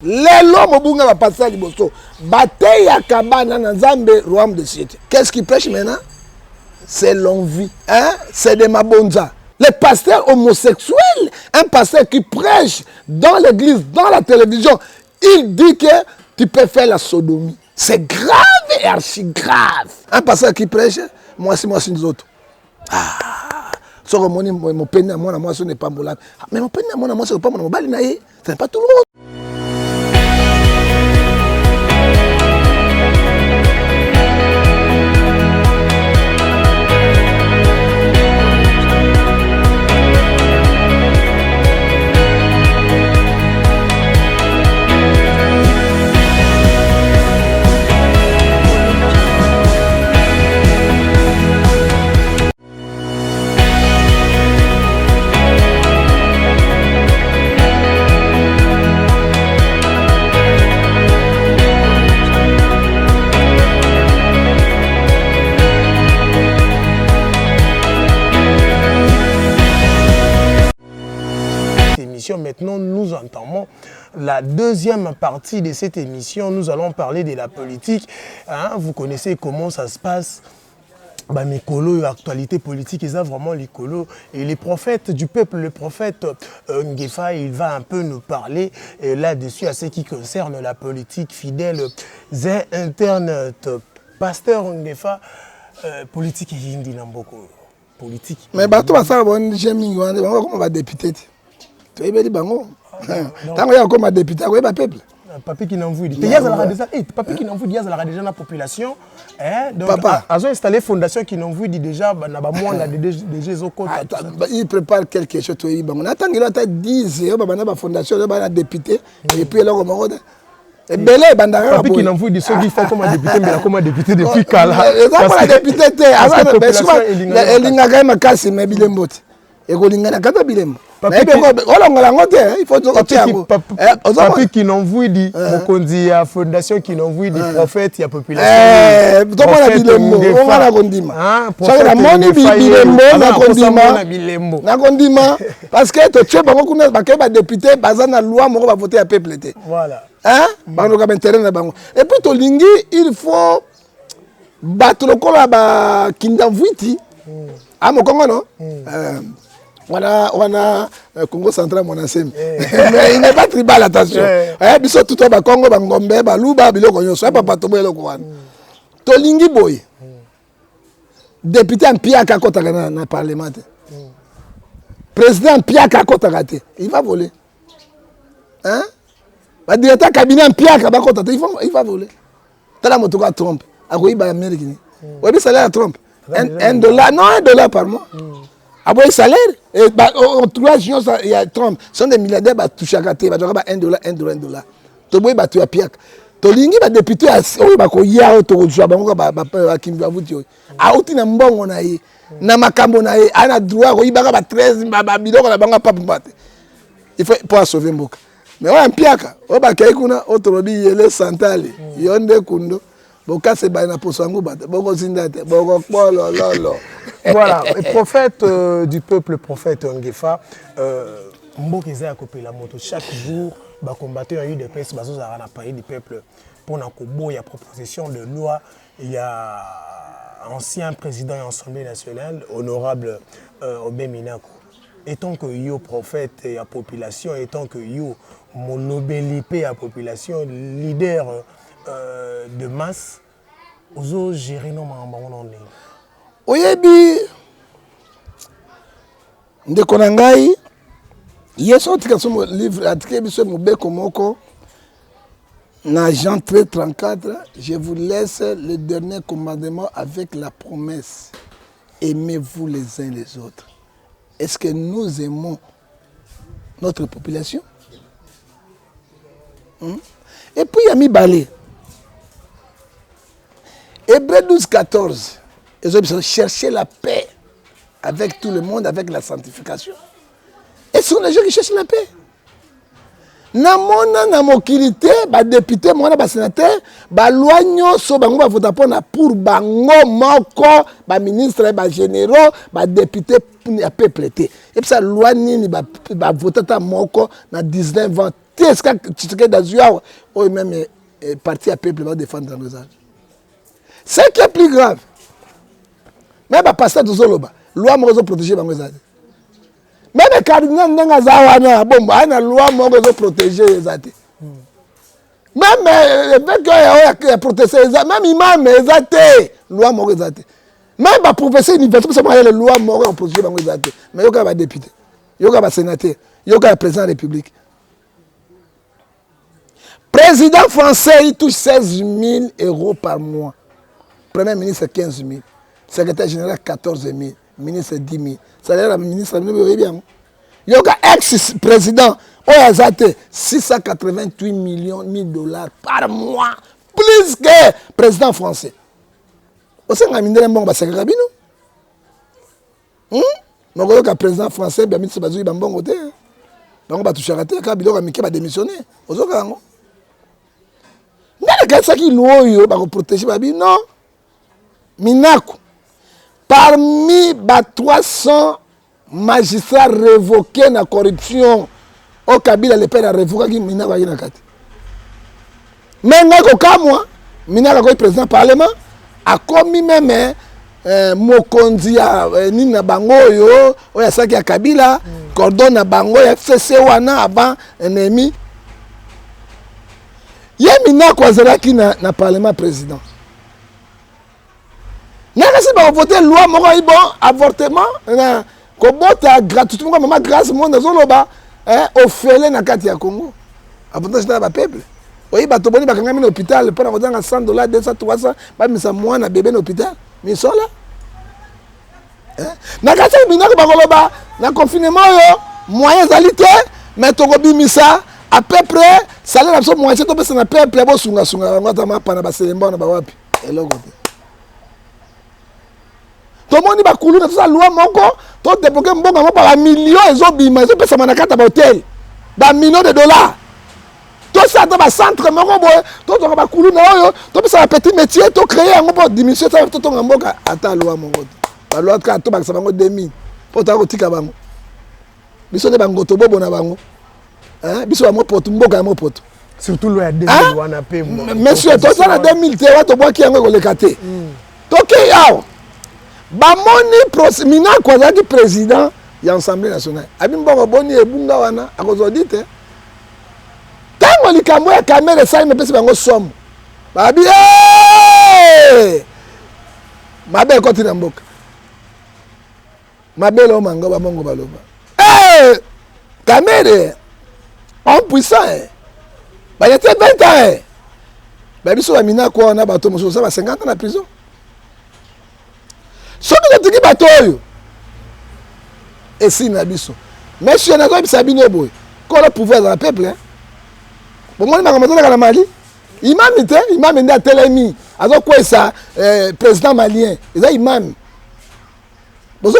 Lelo mobunga va passer à Liboso. Bataille ya kabana na Nzambe royaume de Siete. Qu'est-ce qui prêche maintenant? C'est l'envie. Hein? C'est de mabonza. Les pasteurs homosexuels, un pasteur qui prêche dans l'église, dans la télévision, il dit que tu peux faire la sodomie. C'est grave et archi grave. Un pasteur qui prêche, moi c'est nous autres. Ah, so mon peine à moi, ce n'est pas mon lave. Mais mon peine à moi, ce n'est pas mon bali naïe. Ce n'est pas tout le monde. Maintenant, nous entamons la deuxième partie de cette émission. Nous allons parler de la politique. Hein? Vous connaissez comment ça se passe. Mes colos, l'actualité politique, ils ont vraiment les colos. Et les prophètes du peuple, le prophète Nguefa, il va un peu nous parler là-dessus à ce qui concerne la politique fidèle des internautes. Pasteur Nguefa, politique et hindi Namboko. Politique. Mais bateau va ça, on va député. Tu es bien bango. Tant qu'il y a comme député, il y a peuple. Papi qui n'envoie papi qui n'envoie déjà la population. Donc, papa, ils ont installé fondation qui n'envoie déjà il prépare quelque chose. On attend qu'il a 10 ans, il y a fondation, il y a député, et puis là, on et belé bandara papi qui n'envoie des choses qui font comme député mais comme député depuis Kala. Parce que député elle n'a quand même cassé mais bilembo. Et kolingana kata bilembo. Il faut papi qui n'envoie dit mokonzi ya fondation qui n'envoie des prophètes ya population. Na kondima parce que to tue bango kuna ba député bazana loi moko ba voter à peuple. Voilà. Hein? Bango ka intérêt na bango. Et puis to lingi il faut battre le kola ba kindavwiti. Ah mon Congo non? On a Congo central mon ancien. Mais il n'est pas tribal, attention. Biso tout ba Congo ba ngombe ba luba biloko nyonso pa patobo eloko wana. Tolingi boy. Député en piaka kota na parlement. Président en piaka kota te. Il va voler. Hein? Ba directeur cabinet en piaka ba kota te, il va voler. Tala moto ka Trump. Akoyi ba Amérique ni. Obi salaire à Trump. $1, non $1 par mois. Après salaire, en 3 jours, il y a Trump. Ce sont des milliardaires qui touchent à côté. Ils ont $1. Tu vois, tu as piak. Tu as député, tu as il faut pas sauver Mboka. Mais on a un piak. On a un santal. Voilà, le prophète du peuple, prophète Nguefa, Mbokeza a coupé la moto chaque jour, combattre eu des personnes qui ont parlé du peuple pour il y a proposition de loi, il y a ancien président de l'Assemblée nationale, honorable Obé Minako. Étant que yo prophète et la population, étant que yo monobélipé à la population, leader de masse, ozo gérer nos mamans. Oyebi ndeko na ngai yeso tika somo livre atike biso mobeko moko na Jean 13:34, je vous laisse le dernier commandement avec la promesse, aimez-vous les uns les autres. Est-ce que nous aimons notre population? Et puis il y a mis balé. Hébreux 12:14. Ils ont cherché la paix avec tout le monde, avec la sanctification. Et ce sont les gens qui cherchent la paix. Namona na mokilité, ba député, ba sénateur, ba loi nyonso bango ba vota pour bango moko, ba ministre, ba généraux, ba député ya peuple té. Et puis ça loi nini ba vota ta moko na 19 ans est-ce que tu sais d'Azua ou même parti à peuple va défendre dans les âges. Ce qui est plus grave, même le pasteur de Zoloba, loi m'a protégé dans les âges. Même le cardinal n'a pas bon, la loi m'a protégé les âges. Même avec protégé les âges, même imam les âges, loi m'a protégé. Même le professeur universitaire, c'est moi la loi m'a protégé dans les âges. Mais il y a des députés, il y a des sénateurs, il y a des présidents de la République. Président français, il touche 16 000 euros par mois. Premier ministre, 15 000. Secrétaire général, 14 000. Ministre, 10 000. Salaire la ministre, bien. Il y a un ex-président, 688 millions de dollars par mois. Plus que président français. Vous savez, il y a un bon secrétaire. Il y a un président français, il y a un ministre, il y a un bon côté. Il y a un touché à la tête, il y a un démissionné. Vous savez, non. Minako. Parmi les 300 magistrats révoqués dans la corruption, au Kabila, le père a révoqué Minako. Mais Minako est président du Parlement, a commis même Mokondi Nina Bangoyo, Oyasaki à Kabila, Cordon à Bangoyo, FCC Wana avant ennemi. Il y a Minako Azeraki dans le Parlement président. Si vous votez la loi, bon avortement, vous votez gratuitement, comme grâce au monde, au fêlé dans le Congo. Avantage dans le peuple. Oui, vous avez un hôpital, pour avoir $100, 200, 300, vous avez un bébé dans l'hôpital. Mais ils sont là. Dans le confinement, moyens d'alité, mais tu as mis ça. À peu près, ça a été moyen de se faire peuple pour sunga sunga ngata pana baselemba na bawapi eloko te. To moni ba kulu na ça loi moko to dépoker mbonga mo ba millions ezobima ezopesa manakata ba hôtel ba millions de dollars. To ça dans ba centre moko boy to to ba kulu na oyo to pesa ba petit métier to créer ngo pour diminuer ça to mboka ata loi moko. Ba loi ka to ba sa bango 2000 pour ta kotika bango. Biso de bango to bobo na bango. Surtout le 2000 wana pe monsieur to ça 2000 te wa to bois ki yango koleka te to ke yawo ba moni mina ko za di président ya Assemblée nationale abi mbongo boni ebunga wana akozodi te tango likambo ya caméra ça me pese bango somme ba bi mabe ko tina mboka mabe lo manga ba mongo baloba caméra en puissant, il y a 20 ans. Il y a mina quoi on a bateau, ça va 50 ans en prison. Ce que tu as bateau, et si nabiso. Mais si on a pas sabino boy, qu'on a pouvoir dans le peuple. Bon moi je vais dans la Mali. Imam est à Telemi. Alors quoi ça président malien, il a imam. Bon ce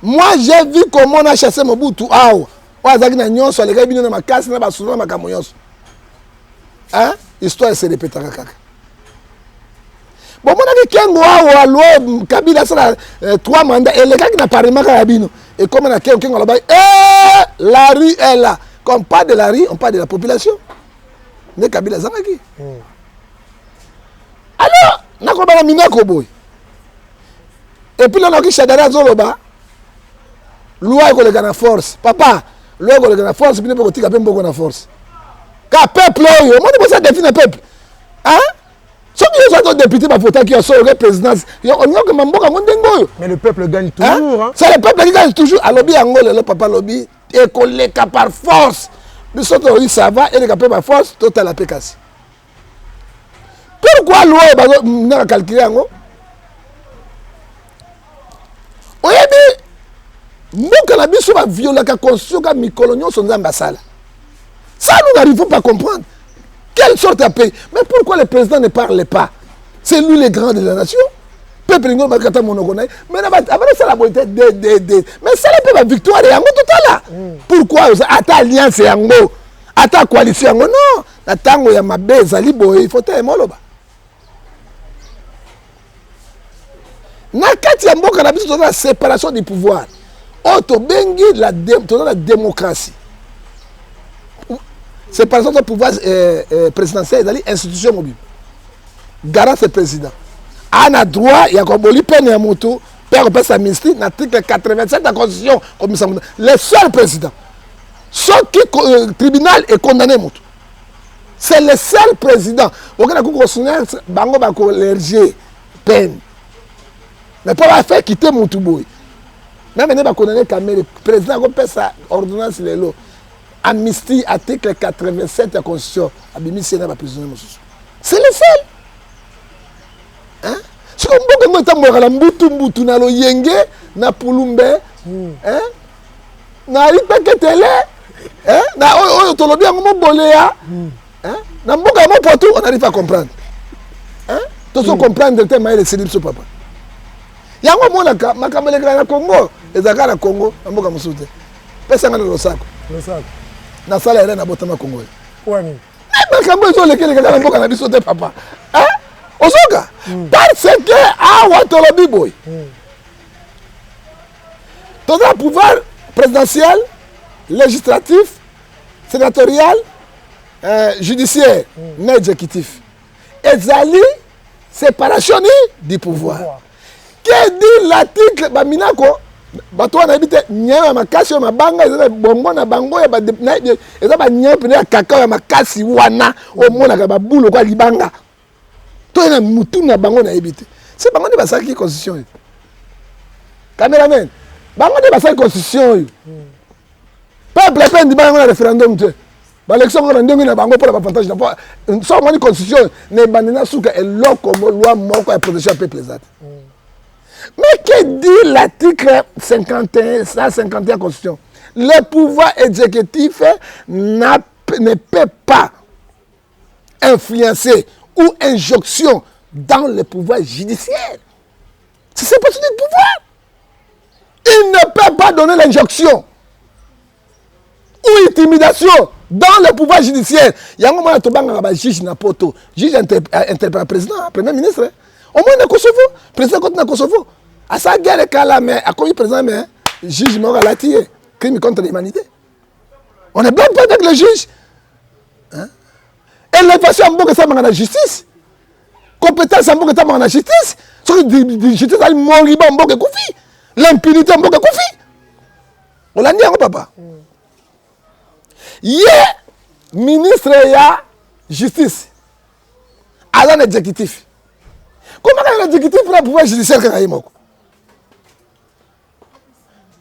moi j'ai vu comment on a chassé Mobutu Aou. Histoire se répétera kaka. Bon mon ami kengo wa loi Kabila ça 3 mandats et les gars qui n'a pas remarqué Kabino et comme on a kengo là-bas la rue est là. Quand on parle de la rue, on parle de la population. Ne Kabila Zamaki. Alors, n'a pas la minako boy. Et puis là on a qui Chadara Zoloba. Loi ko le gana force. Papa logo le force bino ko tika pembo na force ka peuple yo mo ni bosa définir peuple hein so bi zo député ba vota qui so le présidence yo on yo que mamboka ndengo mais le peuple gagne toujours hein c'est le peuple qui gagne toujours à lobby angole le papa lobby et collé par force biso to ça va et le peuple par force total la pécasi pourquoi loi ba na calculer ngo oyebi Mboka la biso va violer la constitution comme Mikolonio son ambassade. Ça nous n'arrivons pas à comprendre. Quelle sorte de pays? Mais pourquoi le président ne parle pas? C'est lui le grand de la nation. Peuple n'go bakata monogone. Mais après ça la bonté mais ça le peuple victoire et yango tout là. Pourquoi ata alliance yango? Ata coalition yango non. Na tango ya mabe zali boy, il faut te moloba. Na kati ya mboka la biso dans la séparation du pouvoir. Oh, tu bengi la démocratie. séparation du pouvoir présidentiel ezali institution mobile garant c'est président ana droit ya koboli peine ya moto père kopesa amnistie na article 87 de la constitution comme ça le seul président sauf qui tribunal est condamné moto c'est le seul président okena ko constitutionnel bango ba ko allergier peine mais pas faire quitter moto boy même ne ba condamner Kamere président ko pesa ordonnance lelo amnistie article 87 de la constitution abimi sena ba prisonnier mosusu c'est le seul hein si on mboka ngota mbokala mbutu na loyenge na pulumbe hein na ripeketele hein na oyo tolobi yango moboleya hein na mboka mo potu on arrive à comprendre hein to so comprendre te maile silipso papa yango monaka makambo lekala na Congo ezaka na Congo na mboka musute pesa ngana losako na sala ere na botama Congo wani makambo ezo lekele kaka na mboka na biso te papa hein Osoka parce que awa tolobi boy tout le pouvoir présidentiel législatif sénatorial judiciaire na exécutif ezali séparation du pouvoir que dit l'article baminako bato wana ebite nyama ya makasi ya mabanga ezala bongo na bango ya ba eza ba nyama ya kakao ya makasi wana omonaka babulu kwa libanga to na mutu na bango na ebite c'est bango ne basaki constitution cameraman bango ne basaki constitution peuple pendi bango na référendum te ba élection ko ndenge na bango pour la avantage na so moni constitution ne bandina suka eloko loi moko ya protection peuple zate mais que dit l'article 51 151 constitution le pouvoir exécutif ne peut pas influencer ou injonction dans le pouvoir judiciaire. C'est séparation du pouvoir. Il ne peut pas donner l'injonction ou intimidation dans le pouvoir judiciaire. Il y a un moment où un juge n'a pas tout. Juge interprète le président, le premier ministre. Au moins, le Kosovo, le président contre le Kosovo. À sa guerre, mais à quoi le président, mais le juge m'a tiré. Crime contre l'humanité. On ne blâme pas avec le juge. Hein? Et l'élévation en Boka, ça m'a la justice. Compétence en Boka, ça m'a la justice. Ce que la justice a mori en Boka Koufi. L'impunité en Boka Koufi. On l'a dit, papa. Hier, ministre de la justice, à l'exécutif. Comment l'exécutif pour le pouvoir judiciaire quand il est mort?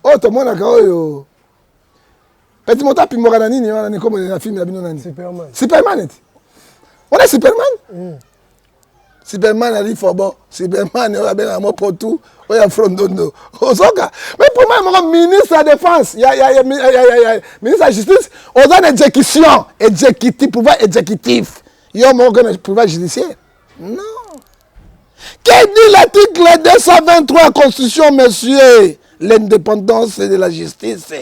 Oh, tout le monde a dit, petit mot à Pimoranani, on est comme un film de Superman. Superman. On est Superman. Superman a dit Fobo. Superman a bien un mot pour tout. On est à Frondondo. Mais pour moi, ministre de la Défense, il y a ministre de la Justice, on a une exécution. Exécutif, pouvoir exécutif. Il y a un pouvoir judiciaire. Non. Qu'est-ce que dit l'article 223 de la Constitution, monsieur? L'indépendance de la justice.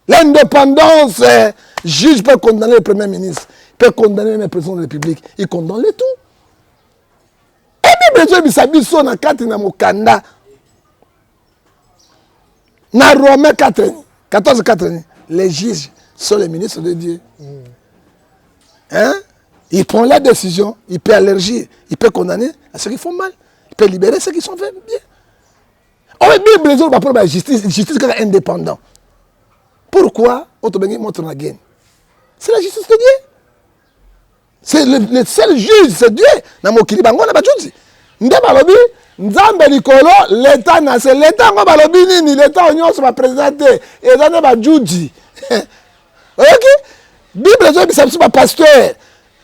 L'indépendance, juge peut condamner le Premier ministre, peut condamner le président de la République, il condamne tout. Et bien, il s'habille na 4 na Mokanda. Na Romain 4, 14, 4, les juges sont les ministres de Dieu. Hein? Il prend la décision, il peut allergir, il peut condamner à ceux qui font mal, il peut libérer ceux qui sont faits bien. On va bien les autres pour la justice est indépendante. Pourquoi Otobengi montre la gaine? C'est la justice de Dieu. C'est le seul juge, c'est Dieu. Namokili bango na bajuzi. Nde balobi nzambe likolo l'état na c'est l'état ngo balobi nini l'état nyonso ba présenté et dans ba juji. OK? Bible zo bisa ba pasteur.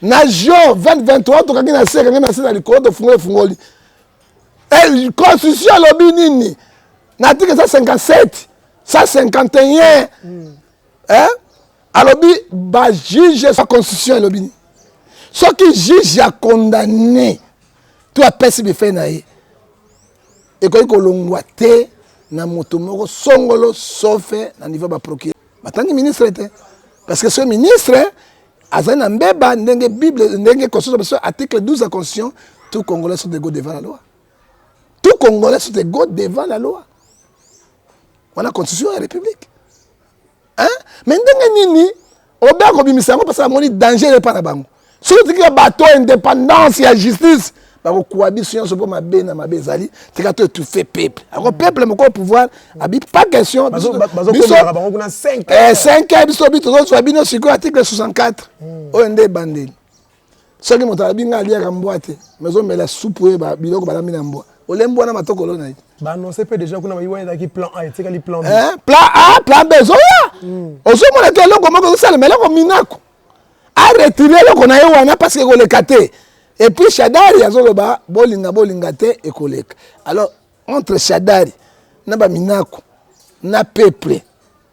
Na Jean 20:23 to kangina se na likolo to fungoli. Et constitution lobi nini? Na article 157 151 hein? Alors, bah, juge sa constitution et l'obini. Ce qui juge a condamné, tout a perçu de faire naïe. Et quand il l'onguate, na motomoro songolo sauf na niveau de procureur. Tant que ministre était, parce que ce ministre a un mbeba ndenge Bible ndenge constitution article 12 de la constitution, tout Congolais sont égaux devant la loi. Tout Congolais sont égaux devant la loi. On a constitution de la République. Hein? Mais ndenge nini Obé kobimisa ngo parce que moni danger pas na bango. Surtout que bateau indépendance et justice. Bako cohabitation sur ma bena ma bezali, c'est quand tu fais peuple. Alors peuple mon pouvoir, abi pas question. Bazo kuna 5 biso bito zo bino siko article 64. OND bandeli. Ce qui monta binga ali ya mboate, maison mais la soupe ba biloko ba lamina mboa. Olembo na matoko lona. Bah non, c'est pas déjà qu'on a eu plan A, c'est quel plan B. Plan A, plan B, zoya. Oso mo na telo comment que ça mais là comme minako. A retirer le qu'on a eu wana parce que le kate. Et puis Shadari azoloba bolinga te et koleka. Alors entre Shadari na ba minako na peuple.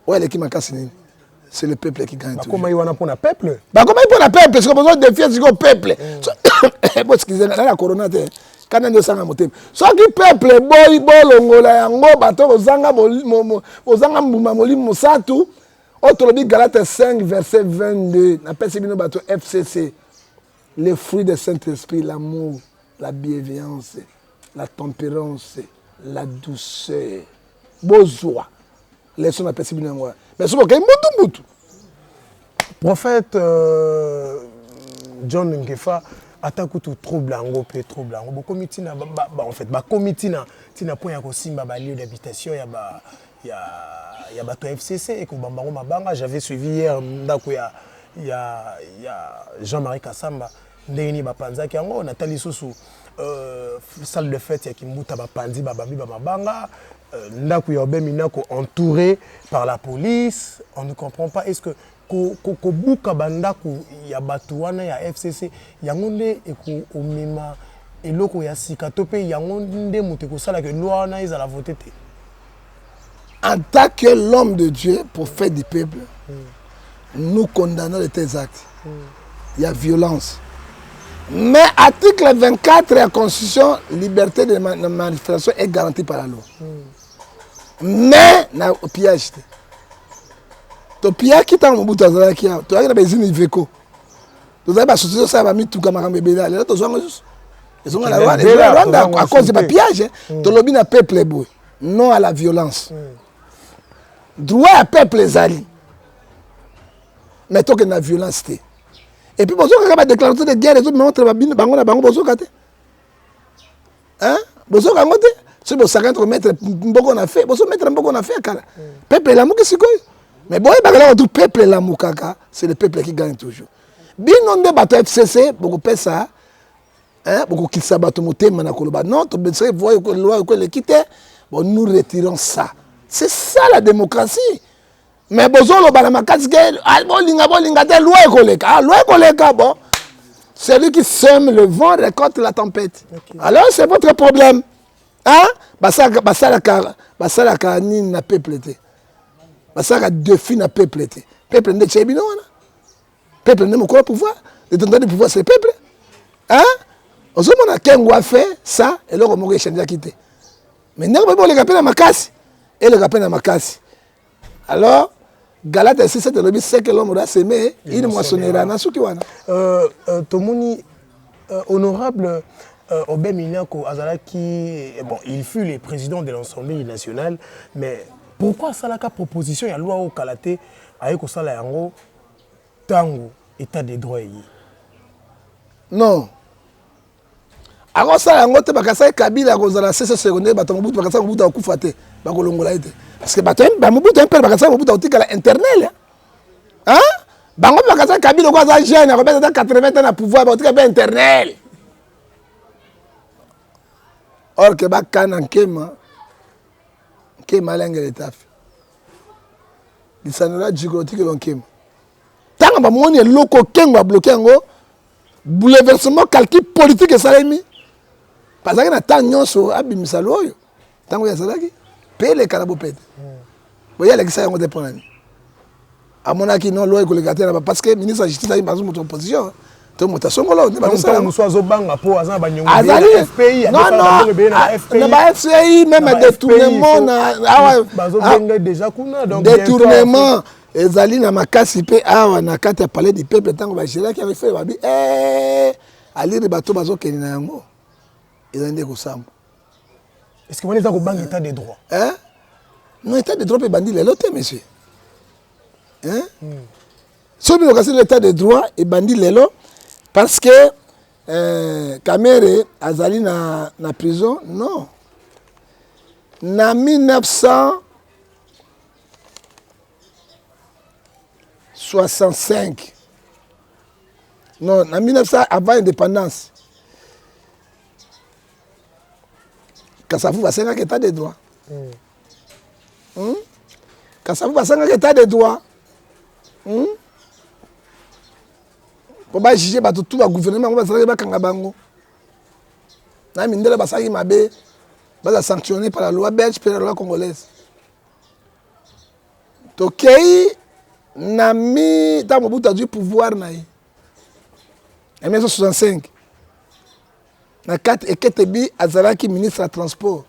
Ouais l'équipe makasi nini. C'est le peuple qui gagne. Comment il y a pour le peuple? Bah comment il pour le peuple? Parce qu'on besoin de défier ce peuple. Bon excusez la corona te. Quand on sanga motem. So qui peuple boy bolongola yango bato ozanga ozanga mbuma molimo musatu. Autre dit Galates 5 verset 22. Na pesi bino bato FCC. Les fruits du Saint-Esprit, l'amour, la bienveillance, la tempérance, la douceur. Bozoa. Les sons appellent bien moi. Mais c'est bon, mutu. Prophète John Ngefa attaque tout trouble en peu trouble en beaucoup mitina en fait ba comité tina point ya kosimba ba lieu d'habitation ya bato FCC et ko bambango mabanga. J'avais suivi hier ndako ya Jean-Marie Kassamba ndeni bapanzaki yango Nathalie Sousou salle de fête ya Kimbuta bapanzi babambi bamabanga ndako ya Obeminako entouré par la police. On ne comprend pas. Est-ce que kobuka bandako ya bato wana ya FCC yango nde omema eloko ya sika to pe yango nde moto kosala ke loi wana ezala voter te? En tant que l'homme de Dieu, prophète du peuple, nous condamnons de tels actes. Il y a violence. Mais article 24 de la Constitution, liberté de manifestation est garantie par la loi. Mais, na pillage. To pillage qui t'a mobutu azala qui a. To a na bezini Iveco. To za ba société ça ba mitu kama kama bébé là. To zo juste. Ils ont la loi à cause de pillage. To lobi na peuple boy. Non à la violence. Droit à peuple zali. Mais toi que na violence té. Et puis bozo ka ba déclaration de guerre et tout montre ba bin bango na bango bozo ka té. Hein? Bozo ka ngoté. Si vous 50 mètres mboko na fait, bozo mettre mboko na fait kala. Peuple la muki sikoy. Mais bon, tout peuple la mukaka, c'est le peuple qui gagne toujours. Bien on de bateau FCC, beaucoup de ça, hein, beaucoup qui s'abattent moté manakoloba. Non, tu peux voir que loi que le quitter. Bon, nous retirons ça. C'est ça la démocratie. Mais bozo lo bana makasi ke bolinga de loi koleka. Ah, loi koleka bon. Celui qui sème le vent récolte la tempête. Okay. Alors c'est votre problème. Hein? Basala ka ni na peuple te. Basala défi na peuple te. Peuple ne chebino wana. Peuple ne moko pouvoir. Le tentant de pouvoir c'est le peuple. Hein? Ozomona kengo a fait ça et le moko échanger quitter. Mais non pas le rappel à makasi et le rappel à makasi. Alors Galate 6 le but c'est que l'homme doit s'aimer, il moissonnera na suki wana. Tomoni honorable Obeminako Azalaki, bon, il fut le président de l'Assemblée nationale, mais pourquoi ça la proposition il y a loi au Kalate avec Osala Yango Tango état des droits? Non. Alors ça Yango te bakasa Kabila kozala cesse secondaire batambutu bakasa mubuta okufate bakolongola ite parce que bamubutu un peu bakasa mubuta otika la internel. Hein? Bango bakasa Kabila ko za jeune ko peut-être 80 ans na pouvoir otika ba internel. Or que bakana nkema lenga l'état. Lisanora jigotiki lonkema. Tanga ba moni loko kengo bloqué ngo bouleversement calcul politique salami. Parce que na temps nyonso abimisa loyo. Tango ya salaki pele kanabo pete. Boya lekisa yango dépendre. Amonaki non loyo kolekatera parce que ministre de la justice a une moto opposition. Donc motasongolo ne ba ça. Nous soit zobanga po azana ba nyongo. FPI non ba FPI même détournement na bazobenga déjà kuna donc détournement ezali na makasi pe awa na kati ya palais du peuple tango ba gérer qui avait fait ba bi ali bato bazokeni na yango ezande ko samba. Est-ce que vous êtes au banc état des droits? Hein? Non, état des droits et bandit les lotés monsieur. Hein? Si on a l'état de droit, et bandit lelo, parce que Kamere Azali na prison, non. Na 1965, non, en 1900, avant l'indépendance, Kassafou va s'engager état de droit. Kassafou va s'engager état de droit. Pour pas juger tout le gouvernement, va s'engager Kangabango. Na mindele va s'engager Mabé, va sanctionné par la loi belge et la loi congolaise. Tokei, Nami, dans mon bout du pouvoir, en 1965, na 4 et Ketebi Azalaki ministre à transport.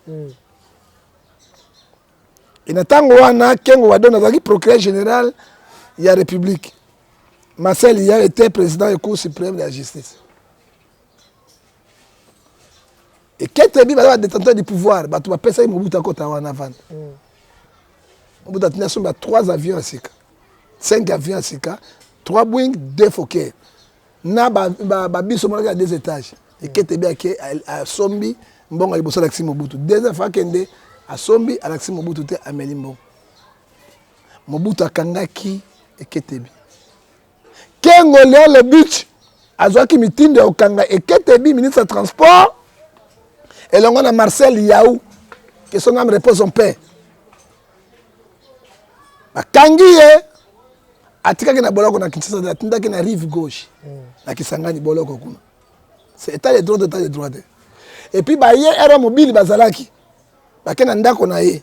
Et na tango wana Kengo Wadon Azalaki procureur général de la République. Marcel Iya était président du Cour suprême de la justice. Et Ketebi va détenteur du pouvoir, bah tu vas penser Mobutu Kota wana van. Mobutu tena somba 3 avions à Sika. 5 avions à Sika, 3 Boeing, 2 Fokker. Na ba biso monaka 2 étages. Et Ketebi a sombi mbongo liboso Alexis Mobutu. Deuxième fois kende a sombi Alexis Mobutu te ameli mbongo. Mobutu akangaki et Ketebi. Kengo Léon le but azwaki mitinde okanga et Ketebi ministre de transport et l'on a Marcel Yaou que son âme repose son père. Bakangi atikaki na boloko na Kinshasa atindaki na rive gauche na Kisangani boloko kuna. C'est état de droit d'état de droit. Et puis ba ye era mobile bazalaki. Bakena ndako na ye.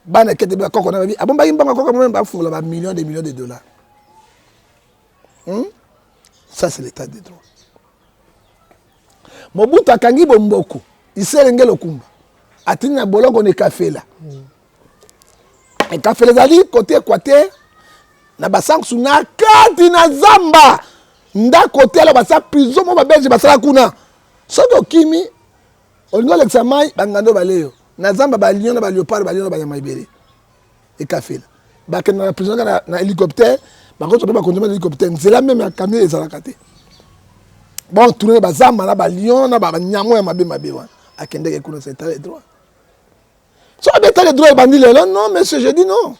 Bana Ketebi bakoko na bi. Abomba yimbanga koko même ba fungula ba millions de dollars. Ça c'est l'état de droit. Mobutu akangi bomboko. Iselenge lokumba. Atini na boloko ne kafela. Et kafela zali côté Équateur na basanku na kati na zamba. Nda côté la basa prison mo ba belge basala kuna. Soki okimi olingo l'examen bangando baleyo. Na zamba ba lion na ba léopard ba lion na ba yamaibere. Et kafela. Ba na la prison na hélicoptère, ba ko to ba conduire hélicoptère, c'est la même camion ezala kate. Bon tourner ba zamba na ba lion na ba nyamo ya mabe wa. Akende ke kuna c'est le droit. So l'état de droit bandi lelo non monsieur je dis non.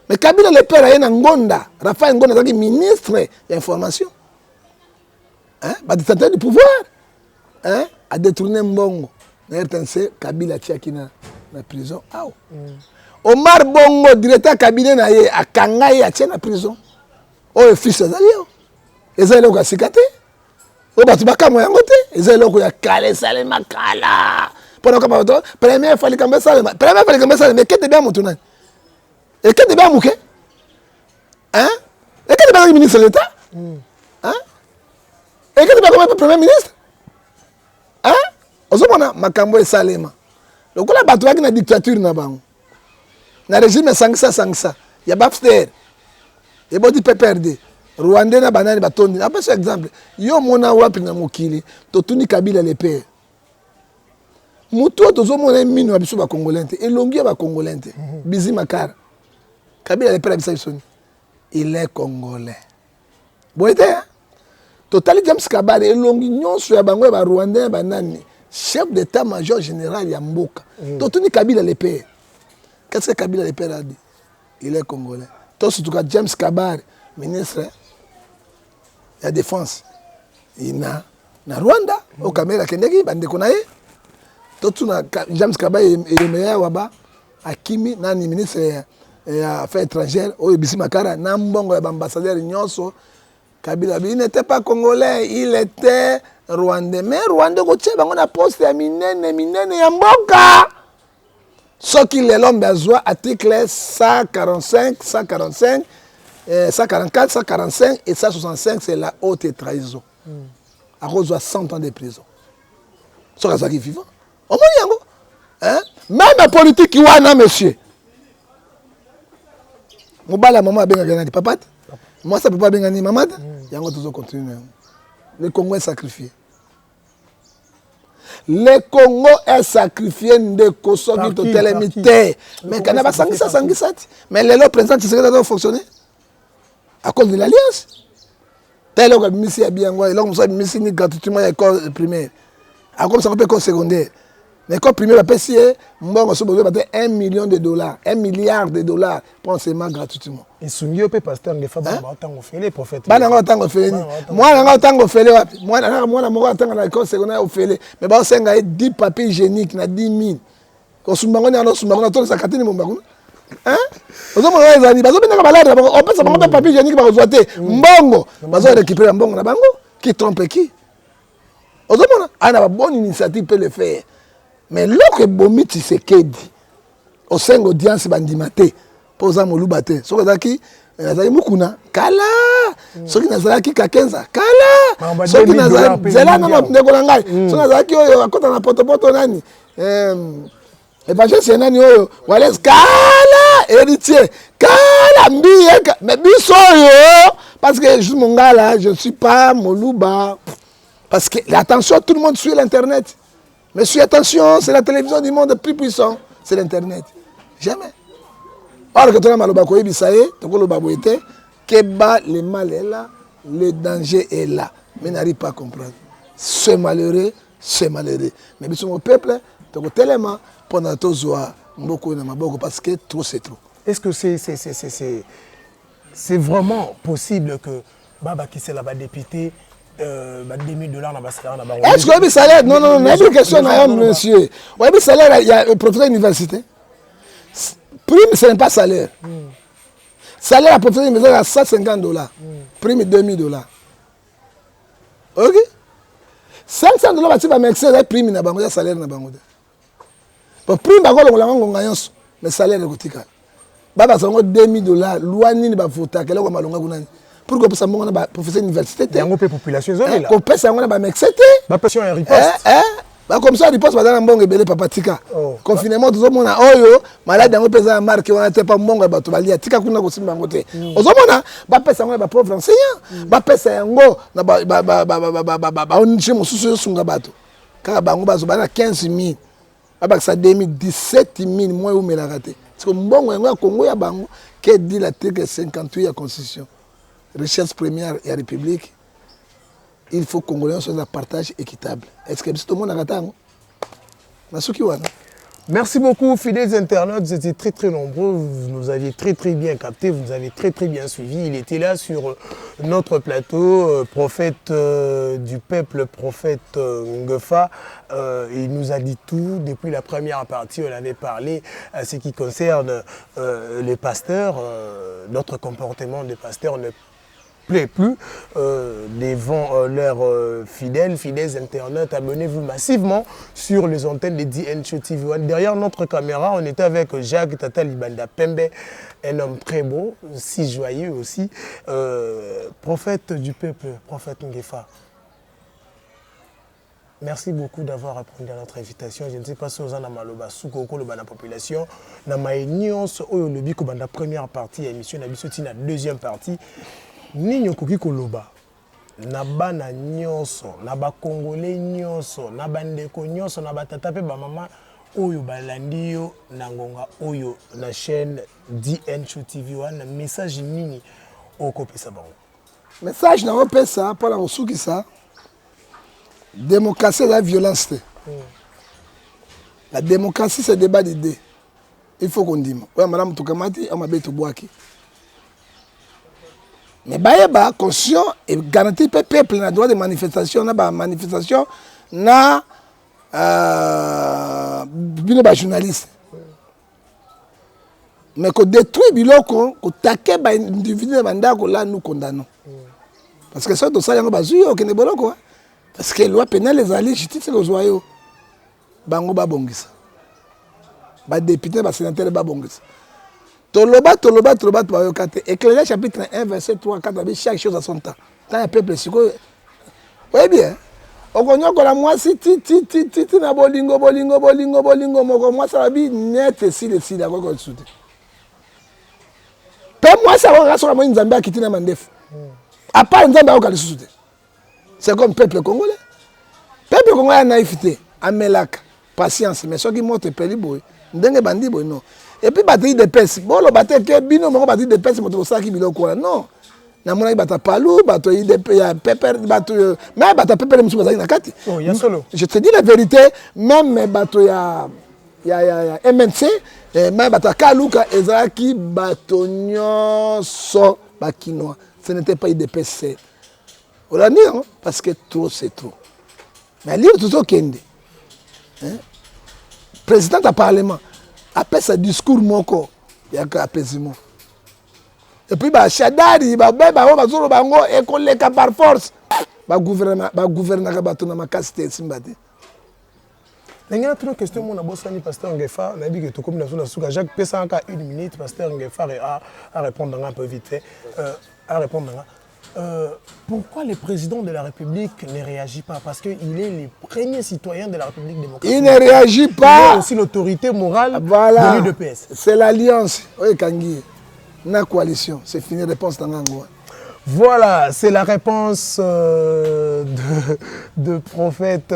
Mais Kabila le père a Ngonda, Raphaël Ngonda est ministre de l'information. Hein? Bah, détenteur du pouvoir. Hein? A détourné Mbongo. RTNC, Kabila Tchaki na prison. Ah, Omar Bongo, directeur cabinet na ye, a Kangaye a tient na prison. Oh, fils de Zalio. Et ça, il a cicaté. Oh, bah, tu vas comme un côté. Et ça, il a calé, ça, il m'a calé. Pendant que première fois, il a ça. Première fois, il a ça. Mais qu'est-ce que tu as maintenant? Et qu'est-ce que tu as mouqué? Hein? Et qu'est-ce que tu as ministre de l'État? Hein? Et qu'est-ce que tu as comme premier ministre? Hein? Ozomona makambo e salema. Lokola bato yaki na dictature na bango. Na régime sangisa. Ya Bafster. Et bodi PPRD. Rwandais na banani batondi. Après ce exemple, yo mona wapi na mokili, totuni Kabila le père. Mutu tozomona mino ya biso ba congolais te, elongi ya ba congolais te. Bizi Makara. Kabila le père ya biso. Il est congolais. Boyete hein? Totali James Kabare elongi nyonso ya bango ba Rwandais banani. Chef d'état-major général Yamboka. Totuni Kabila le père. Qu'est-ce que Kabila le père a dit? Il est congolais. Tout surtout James Kabare, ministre de la défense. Il na Rwanda, au Cameroun Kendeki, bande konaye. Tout na James Kabare et meilleur waba Akimi nani ministre des Affaires étrangères, au Bisi Makara, Nambongo ambassadeur Nyonso. Kabila il n'était pas congolais, il était rwandais. Mais rwandais ko tche bango na poste ya minene ya mboka. Ce qu'il est l'homme besoin article 145, 144, 145 et 165 c'est la haute trahison. À cause de 100 ans de prison. Ce que ça qui vivant. On yango. Hein? Même la politique qui wana monsieur. Mobala maman a bien gagné papa. Moi ça peut pas bien gagner maman. Yango toujours continuer. Le Congo est sacrifié. Le Congo est sacrifié de Kosogi totalement. Mais quand on a sangisa. Mais les lois présentes, tu sais que ça doit fonctionner. à cause de l'alliance. Tel que Missi a bien, et là, on sait Missi ni gratuitement à l'école primaire. À comme ça, on peut école secondaire. L'école primaire, la PCE, on a besoin de $1 million, $1 milliard pour enseignement gratuitement. Et Sungyo peut pasteur des femmes, autant fait les prophètes. Moi, je fait l'école secondaire au fait. Mais bah, c'est 10 papiers hygiéniques, 10 000. Quand on a tout ça, hein? On peut papier hygiénique par aujourd'hui. Mbongo, on récupérer un bon qui trompe qui? On a une bonne initiative pour le faire. Mais lorsque Bomi Tshisekedi, au sein de l'audience bandimate, pour ça, Moulou Baté, ce qui est Mukuna, Kala, ce qui est qui Kakenza, Kala, ce qui est Zela, non, Negolangai, ce qui est à côté de la porte-porte, Nani, évangile, Nani, Wallace, Kala, héritier, Kala, Mbiye, mais Bissoyo, parce que je mon gars là, je ne suis pas Moulouba, parce que attention, tout le monde suit l'Internet. Mais suis attention, c'est la télévision du monde le plus puissant, c'est l'Internet. Jamais. Or, que tu as mal au Bisaye, tu as le que le mal est là, le danger est là. Mais n'arrive pas à comprendre. C'est malheureux, c'est malheureux. Mais mon peuple, tu as tellement pendant tout ça, parce que trop c'est trop. Est-ce que c'est vraiment possible que Baba qui s'est là-bas député $2 000 dans salaire. Est-ce que le salaire? Non, il y a une question, monsieur. Le salaire, il y a un professeur d'université. Prime, ce n'est pas salaire. Salaire à professeur d'université, $150. Prime, $2 000. Ok? $500, tu vas m'excès, prime, il y a salaire. Prime, mais salaire, il y a Baba, ça $2 000. Loi, ni va voter. Quel est le malonga? Pour que ça soit un professeur d'université. Il y a une population. Qu'on passe ça, on a un ma passion est riposte. Comme ça, riposte, madame Mbongo belé papa tika. Confinement, tout le monde a oyo, malade, on peut marquer, on a pas Mbongo, bah, tu vas lire, tika kuna kosi mbangote. Ozomona, bah, passe ça, on a pauvre enseignant. Bah, passe ça, on chez mon sous sunga bato. Car bango bazo, bah, 15 000. Bah, ça 17 000, moins ou me la raté. Parce que Mbongo, on a Congo, ya bango, qui dit l'article 58 de la Constitution. Richesse première et la République, il faut que les Congolais soient un partage équitable. Est-ce que tout le monde a raté? Merci beaucoup, fidèles internautes. Vous étiez très très nombreux. Vous nous aviez très très bien capté. Vous nous avez très très bien suivi. Il était là sur notre plateau, prophète du peuple, prophète Ngefa. Il nous a dit tout. Depuis la première partie, on avait parlé à ce qui concerne les pasteurs. Notre comportement des pasteurs ne plaît plus devant leurs fidèles internautes. Abonnez-vous massivement sur les antennes de DN TV. Derrière notre caméra, on était avec Jacques Tata Libanda Pembe, un homme très beau, si joyeux aussi, prophète du peuple, prophète Ngefa. Merci beaucoup d'avoir répondu à notre invitation. Je ne sais pas si vous en avez maloba soukoko le la population. Na maïnions oyo lobi ko banda première partie émission na biso tina deuxième partie. Ni koki koloba na bana nyonso na ba congolais nyonso na bandeko nyonso na batata pe ba mama oyo balandi yo na ngonga oyo na chaîne DN TV wana message nini okopesa bango? Message na opesa pour la osuki ça. Démocratie la violence. La démocratie c'est débat d'idées. Il faut qu'on dise. Ouais, madame Toukamati, on m'a bête au boaki. Mais bah conscient et garanti peuple na droit de manifestation na ba manifestation na bino ba journaliste. Mais qu'on détruit biloko, qu'on taquet ba individu banda ko là nous condamnons. Parce que ça tout ça yango bazuyo ke ne boloko. Parce que la loi pénale les alliés justice les oyo bango ba bongisa. Ba député ba sénateur ba bongisa. Toloba, Éclairage chapitre 1, verset 3, 4, chaque chose à son temps. Quand il y a peuple, c'est quoi? Oui, bien. On connaît que la moi, si, na bolingo, moi, ça va bien net, si, d'accord, qu'on soute. Puis moi, ça va rassurer moi, une Zambia qui tient mandef. À part une Zambia, on va soute. C'est comme peuple congolais. Peuple congolais a naïveté, a melak, patience, mais ceux qui montent, peli boy, n'dengue bandi non. Et puis batterie de pèse. Bon, le batterie que bino, mais batterie de pèse, mais tout ça qui biloko. Non. namona bata palou bato IDP ya pepper bato mais bata pepper musu bazali na kati. Oh, ya solo. Je te dis la vérité, même bato ya MNC mais bata kaluka ezaki bato nyonso bakinois. Ce n'était pas IDPC. On l'a dit, hein? Parce que trop c'est trop. Mais lire tout ça kende. Président du Parlement après sa discours moko il y a apaisement. Et puis ba Shadari ba bazolo bango et koleka par force ba gouvernement bato na makasite simbate. L'engagement toute question mon abosani pasteur Ngefa na bi que to comme na souka Jacques pesa encore 1 minute pasteur Ngefa à répondre un peu vite à répondre pourquoi le président de la République ne réagit pas? Parce qu'il est le premier citoyen de la République démocratique. Il ne réagit pas. Il est aussi l'autorité morale voilà. de l'UDPS. C'est l'alliance. Oui, Kangi. La coalition. C'est fini, réponse Tangangoa. Voilà, c'est la réponse de prophète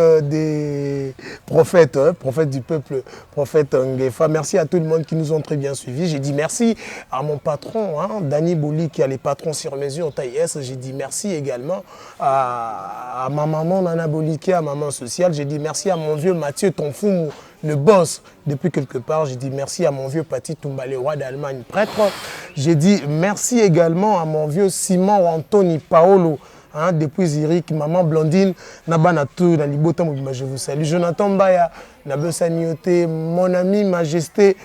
prophète du peuple, prophète Ngefa. Merci à tout le monde qui nous ont très bien suivis. J'ai dit merci à mon patron, hein, Dani Bouli, qui est le patron sur mesure taille S. J'ai dit merci également à ma maman Nana Boliki, à maman sociale. J'ai dit merci à mon vieux Mathieu Tonfoumou, le boss depuis quelque part. J'ai dit merci à mon vieux Pati Toumbale, roi d'Allemagne, prêtre. J'ai dit merci également à mon vieux Simon Anthony Paolo, hein, depuis Zurich, maman Blondine, Nabanatou, Nalibota Moubima, je vous salue. Jonathan Baya, Nabesanioté, mon ami Majesté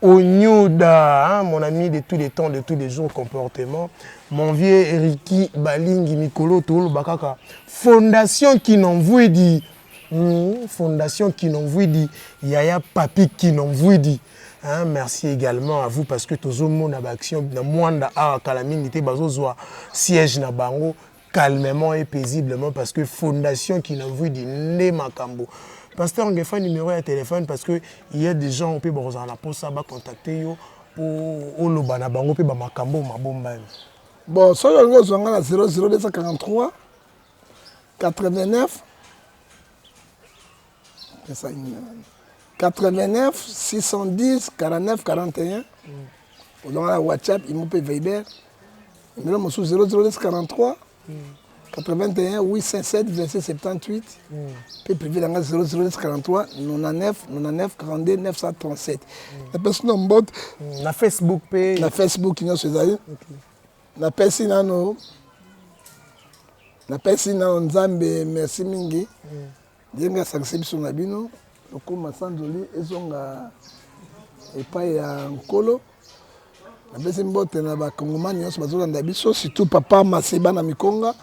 Onyuda, hein, mon ami de tous les temps, de tous les jours, comportement. Mon vieux Eriki Balingi Mikolo Toul Bakaka, fondation qui n'envoie dit. Fondation qui n'envoie dit, Yaya Papi qui n'envoie dit. Hein, merci également à vous parce que tous les gens ont action dans Mwanda à Kalamine était bazozoa siège na bango calmement et paisiblement parce que fondation qui n'envoie dit né makambo. Pasteur Ngefa numéro de téléphone parce que il y a des gens qui peuvent la poste ça va contacter yo pour le bana bango pe ba makambo mabomba. Bon, so yo ngozonga na 00243 89 89 610 49 41. Dans la WhatsApp, il m'a payé Viber. Numéro 0043 81 857 26 78. Puis privé dans 0043 99 99 42 937. La personne en bot. Na Facebook page. Na Facebook qui nous faisait. Na personne nano. Na personne nano Nzambe merci mingi. Dienga sanctionne sur Nabino. Okoma sanzoli ezonga epai ya nkolo na bese mbote na bakongomani nyonso bazolanda biso surtout papa Maseba na Mikonga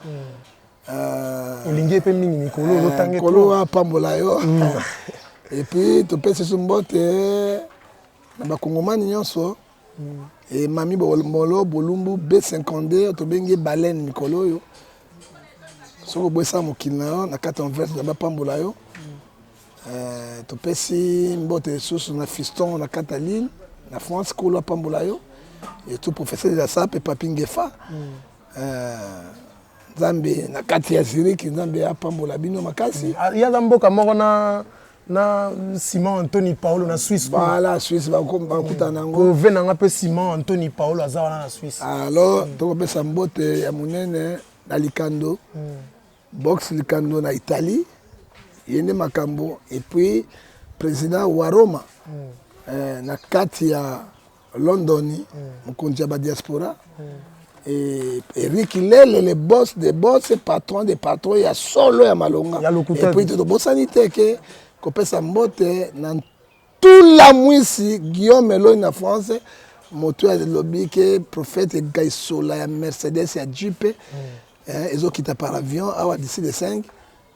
olingi pe mingi mikolo lotange nkolo apambola yo et puis topesi so mbote na bakongomani nyonso et mami Molo Bolumbu B52 tobengi baleine mikolo yo soko boisa mokili na yo na kati envers na bapambola yo topesi mbote susu na fiston na Cataline na France kolo pambola yo et tout professeur de la SAP et Papi Ngefa Nzambe na kati ya Zurich Nzambe apambola bino makasi ya mboka moko na Simon Anthony Paolo na Suisse voilà Suisse ba kuta nango ko venanga pe Simon Anthony Paolo azawana na Suisse alors topesa mbote ya munene na Likando box Likando na Italie yende makambo et puis président wa Roma na kati ya London mkonja ba diaspora et Eric Lele le boss des boss patron des patrons ya solo ya malonga et puis to bosanité que kopesa mbote na tout la mwisi Guillaume Eloy na France moto ya lobby que prophète Gaisola ya Mercedes ya Jeep ezokita par avion awa d'ici les 5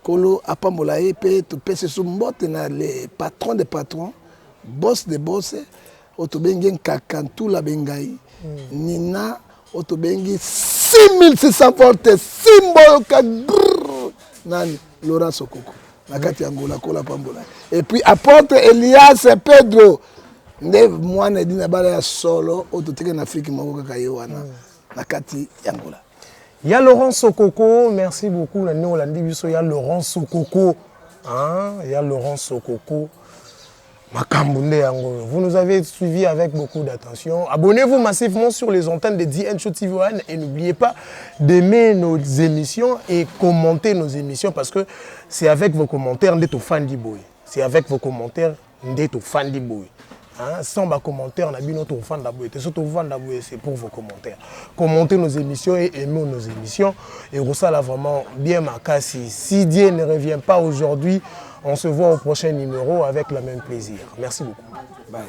Kolo apambola pe to pese so mbote na les patrons des patrons, boss des boss, otobengi Kakantu la bengai. Nina otobengi 6600 portes symbole ka nani Laurent Sokoko. Na kati Angola kola pambola. Et puis apôtre Elias Pedro nde mwana dina bala ya solo ototeke na Afrique moko kaka ye wana na kati Angola. Il y a Laurent Sokoko, merci beaucoup. Il y a Laurent Sokoko. Hein? Il y a Laurent Sokoko. Vous nous avez suivis avec beaucoup d'attention. Abonnez-vous massivement sur les antennes de DN Show TV One et n'oubliez pas d'aimer nos émissions et commenter nos émissions parce que c'est avec vos commentaires d'être fan du boy. C'est avec vos commentaires d'être fan du boy. Sans vos commentaires, on a bien notre fan d'aboué. C'est pour vos commentaires. Commentez nos émissions et aimez nos émissions. Et ça là vraiment bien ma casse. Si Dieu ne revient pas aujourd'hui, on se voit au prochain numéro avec le même plaisir. Merci beaucoup. Bye.